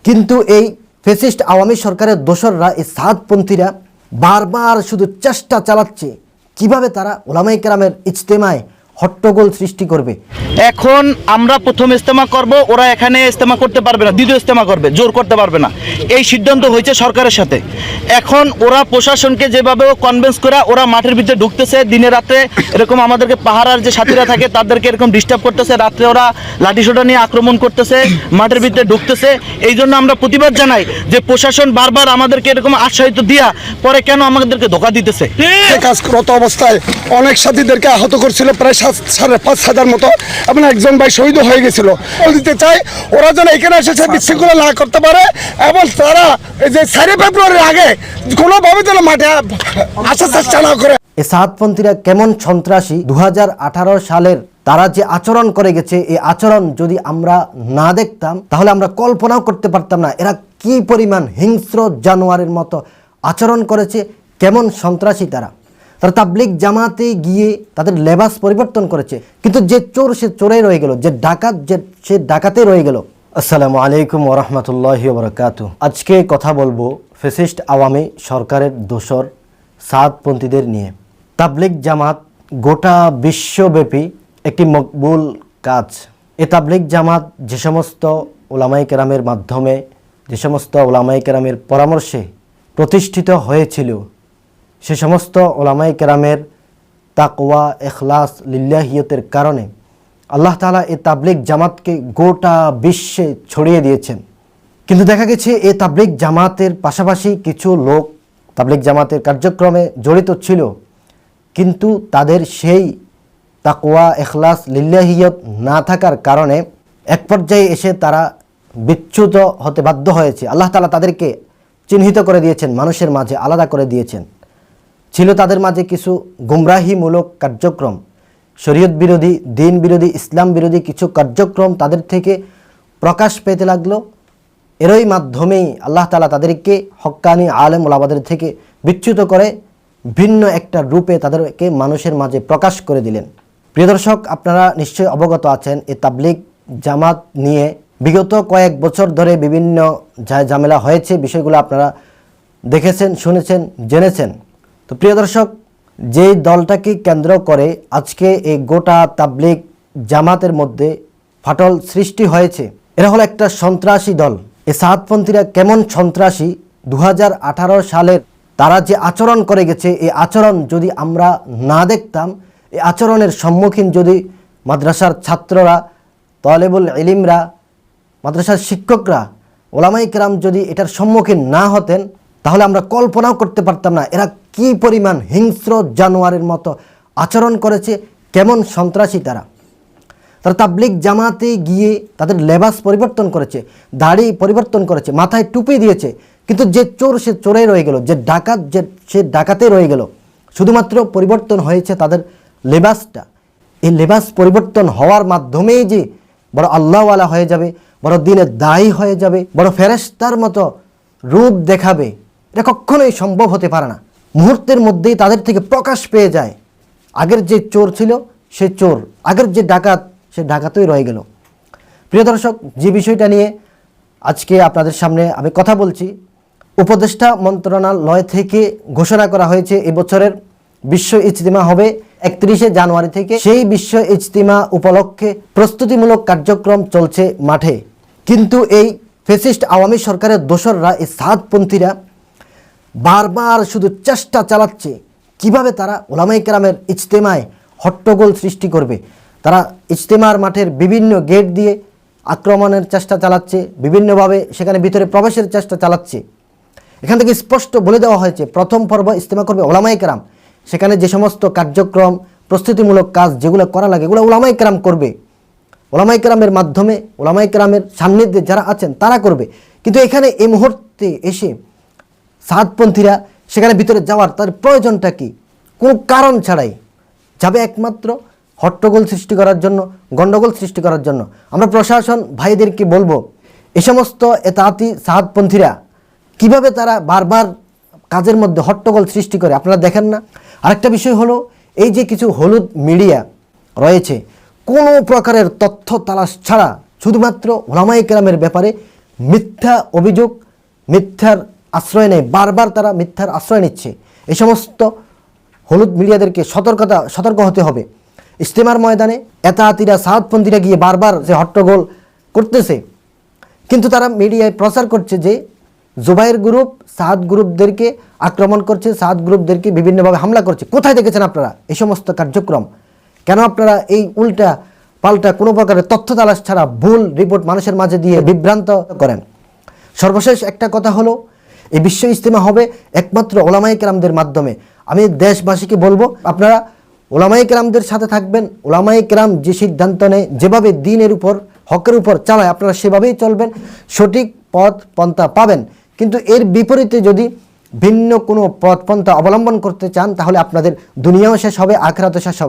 কিন্তু এই ফ্যাসিস্ট আওয়ামী সরকারের দোসররা, এই সাদপন্থীরা বারবার শুধু চেষ্টা চালাচ্ছে কিভাবে তারা ওলামায়ে কেরামের ইজতেমায় হট্টগোল সৃষ্টি করবে। এখন আমরা প্রথম ইজতেমা করব, ওরা এখানে ইজতেমা করতে পারবে না, দ্বিতীয় ইজতেমা করবে, জোর করতে পারবে না, এই সিদ্ধান্ত হয়েছে সরকারের সাথে। এখন ওরা প্রশাসনকে যেভাবে কনভিন্স করে ওরা মাঠের ভিতরে ঢুকতেছে, দিনে রাত্রে এরকম আমাদেরকে পাহারার যে সাথীরা থাকে তাদেরকে এরকম ডিস্টার্ব করতেছে, রাত্রে ওরা লাঠিসোঁটা নিয়ে আক্রমণ করতেছে, মাঠের ভিতরে ঢুকতেছে। এই জন্য আমরা প্রতিবাদ জানাই যে প্রশাসন বারবার আমাদেরকে এরকম আশ্বাসিত দিয়া পরে কেন আমাদেরকে ধোঁকা দিতেছে। কাজ করত অবস্থায় অনেক সাথীদেরকে আহত করছিল, প্রায় 5,500 মতো, এবং একজন ভাই শহীদ হয়ে গেছিল। দিতে চাই ওরা যেন এখানে এসে বিশৃঙ্খলা না করতে পারে, এবং তারা এই যে 4 ফেব্রুয়ারির আগে কোনোভাবে যেন মাঠে আসার চেষ্টা না করে। এই সাদপন্থীরা কেমন সন্ত্রাসী, 2018 সালের তারা যে আচরণ করে গেছে, এই আচরণ যদি আমরা না দেখতাম তাহলে আমরা কল্পনাও করতে পারতাম না এরা কি পরিমাণ হিংস্র জানোয়ারের মতো আচরণ করেছে, কেমন সন্ত্রাসী তারা। তারা তাবলিগ জামাতে গিয়ে তাদের লেবাস পরিবর্তন করেছে, কিন্তু যে চোর সে চোরে রয়ে গেল, যে ডাকাত সে ডাকাতে রয়ে গেল। আসসালামু আলাইকুম ওয়া রাহমাতুল্লাহি ওয়া বারাকাতুহু। আজকে কথা বলবো ফ্যাসিস্ট আওয়ামী সরকারের দোসর সাদপন্থীদের নিয়ে। তাবলিগ জামাত গোটা বিশ্বব্যাপী একটি মকবুল কাজ। এ তাবলিগ জামাত যে সমস্ত ওলামায়ে কেরামের মাধ্যমে, যে সমস্ত ওলামায়ে কেরামের পরামর্শে প্রতিষ্ঠিত হয়েছিল, সে সমস্ত ওলামায়ে কেরামের তাকওয়া, ইখলাস, লিল্লাহিয়তের কারণে আল্লাহ তাআলা এই তাবলিগ জামাতকে গোটা বিশ্বে ছড়িয়ে দিয়েছেন। কিন্তু দেখা গেছে এই তাবলিগ জামাতের পাশাপাশি কিছু লোক তাবলিগ জামাতের কার্যক্রমে জড়িত ছিল, কিন্তু তাদের সেই তাকওয়া, ইখলাস, লিল্লাহিয়ত না থাকার কারণে এক পর্যায়ে এসে তারা বিচ্যুত হতে বাধ্য হয়েছে। আল্লাহ তাআলা তাদেরকে চিহ্নিত করে দিয়েছেন, মানুষের মাঝে আলাদা করে দিয়েছেন। ছিল তাদের মাঝে কিছু গুমরাহিমূলক কার্যক্রম, শরীয়ত বিরোধী, দিন বিরোধী, ইসলাম বিরোধী কিছু কার্যক্রম তাদের থেকে প্রকাশ পেতে লাগলো। এরই মাধ্যমেই আল্লাহ তাআলা তাদেরকে হক্কানি আলেম ওলামাদের থেকে বিচ্যুত করে ভিন্ন একটা রূপে তাদেরকে মানুষের মাঝে প্রকাশ করে দিলেন। প্রিয় দর্শক, আপনারা নিশ্চয়ই অবগত আছেন এই তাবলিগ জামাত নিয়ে বিগত কয়েক বছর ধরে বিভিন্ন ঝামেলা হয়েছে, বিষয়গুলো আপনারা দেখেছেন, শুনেছেন, জেনেছেন। তো প্রিয় দর্শক, যেই দলটাকে কেন্দ্র করে আজকে এই গোটা তাবলিগ জামাতের মধ্যে ফাটল সৃষ্টি হয়েছে, এরা হলো একটা সন্ত্রাসী দল। এই সাদপন্থীরা কেমন সন্ত্রাসী, 2018 সালের তারা যে আচরণ করে গেছে, এই আচরণ যদি আমরা না দেখতাম, এই আচরণের সম্মুখীন যদি মাদ্রাসার ছাত্ররা, তালেবুল ইলমরা, মাদ্রাসার শিক্ষকরা, ওলামায়ে কেরাম যদি এটার সম্মুখীন না হতেন তাহলে আমরা কল্পনাও করতে পারতাম না এরা কি পরিমাণ হিংস্র জানোয়ারের মতো আচরণ করেছে, কেমন সন্ত্রাসী তারা। তারা তাবলিগ জামাতে গিয়ে তাদের লেবাস পরিবর্তন করেছে, দাড়ি পরিবর্তন করেছে, মাথায় টুপি দিয়েছে, কিন্তু যে চোর সে চোরে রয়ে গেল, যে ডাকাত সে ডাকাতে রয়ে গেল। শুধুমাত্র পরিবর্তন হয়েছে তাদের লেবাসটা। এই লেবাস পরিবর্তন হওয়ার মাধ্যমেই যে বড় আল্লাহওয়ালা হয়ে যাবে, বড় দিনের দায়ী হয়ে যাবে, বড় ফেরেশতার মতো রূপ দেখাবে, এটা কখনোই সম্ভব হতে পারে না। মুহূর্তের মধ্যেই তাদের থেকে প্রকাশ পেয়ে যায় আগের যে চোর ছিল সে চোর, আগের যে ডাকাত সে ডাকাতই রয়ে গেল। প্রিয় দর্শক, যে বিষয়টা নিয়ে আজকে আপনাদের সামনে আমি কথা বলছি, উপদেষ্টা মন্ত্রণালয় থেকে ঘোষণা করা হয়েছে এবছরের বিশ্ব ইজতিমা হবে 31শে জানুয়ারি থেকে। সেই বিশ্ব ইজতিমা উপলক্ষে প্রস্তুতিমূলক কার্যক্রম চলছে মাঠে। কিন্তু এই ফ্যাসিস্ট আওয়ামী সরকারের দোসররা, এই সাদপন্থীরা বারবার শুধু চেষ্টা চালাচ্ছে কিভাবে তারা ওলামায়ে কেরামের ইজতেমায় হট্টগোল সৃষ্টি করবে। তারা ইজতেমার মাঠের বিভিন্ন গেট দিয়ে আক্রমণের চেষ্টা চালাচ্ছে, বিভিন্নভাবে সেখানে ভিতরে প্রবেশের চেষ্টা চালাচ্ছে। এখান থেকে স্পষ্ট বলে দেওয়া হয়েছে প্রথম পর্ব ইজতেমা করবে ওলামায়ে কেরাম, সেখানে যে সমস্ত কার্যক্রম, প্রস্তুতিমূলক কাজ যেগুলো করা লাগে এগুলো ওলামায়ে কেরাম করবে, ওলামায়ে কেরামের মাধ্যমে, ওলামায়ে কেরামের সান্নিধ্যে যারা আছেন তারা করবে। কিন্তু এখানে এই মুহূর্তে এসে সাদপন্থীরা সেখানে ভিতরে যাওয়ার তার প্রয়োজনটা কি? কোনো কারণ ছাড়াই যাবে একমাত্র হট্টগোল সৃষ্টি করার জন্য, গণ্ডগোল সৃষ্টি করার জন্য। আমরা প্রশাসন ভাইদেরকে বলবো, এ সমস্ত এতাতি সাদপন্থীরা কিভাবে তারা বারবার কাজের মধ্যে হট্টগোল সৃষ্টি করে আপনারা দেখেন না। আরেকটা বিষয় হলো, এই যে কিছু হলুদ মিডিয়া রয়েছে, কোনো প্রকারের তথ্য তালাশ ছাড়া শুধুমাত্র ওলামায়ে কেরামের ব্যাপারে মিথ্যা অভিযোগ, মিথ্যার আশ্রয় নেয়, বারবার তারা মিথ্যার আশ্রয় নিচ্ছে। এই সমস্ত হলুদ মিডিয়াদেরকে সতর্ক হতে হবে। ইজতেমার ময়দানে এতাহাতিরা সাহাদপন্থীরা গিয়ে বারবার যে হট্টগোল করতেছে, কিন্তু তারা মিডিয়ায় প্রচার করছে যে জুবাইর গ্রুপ সাহাদ গ্রুপদেরকে আক্রমণ করছে, সাহাদ গ্রুপদেরকে বিভিন্নভাবে হামলা করছে। কোথায় দেখেছেন আপনারা এই সমস্ত কার্যক্রম? কেন আপনারা এই উল্টা পাল্টা কোনো প্রকারের তথ্য তালাশ ছাড়া ভুল রিপোর্ট মানুষের মাঝে দিয়ে বিভ্রান্ত করেন? সর্বশেষ একটা কথা হলো, এই বিশ্ব ইজতেমা হবে একমাত্র ওলামায়ে কেরামদের মাধ্যমে। আমি দেশবাসীকে বলবো, আপনারা ওলামায়ে কেরামদের সাথে থাকবেন। ওলামায়ে কেরাম যে সিদ্ধান্ত নেয়, যেভাবে দ্বীনের উপর হকের উপর চালায়, আপনারা সেভাবেই চলবেন, সঠিক পথ পন্থা পাবেন। কিন্তু এর বিপরীতে যদি ভিন্ন কোনো পথ পন্থা অবলম্বন করতে চান, তাহলে আপনাদের দুনিয়াও শেষ হবে, আখিরাতও শেষ হবে।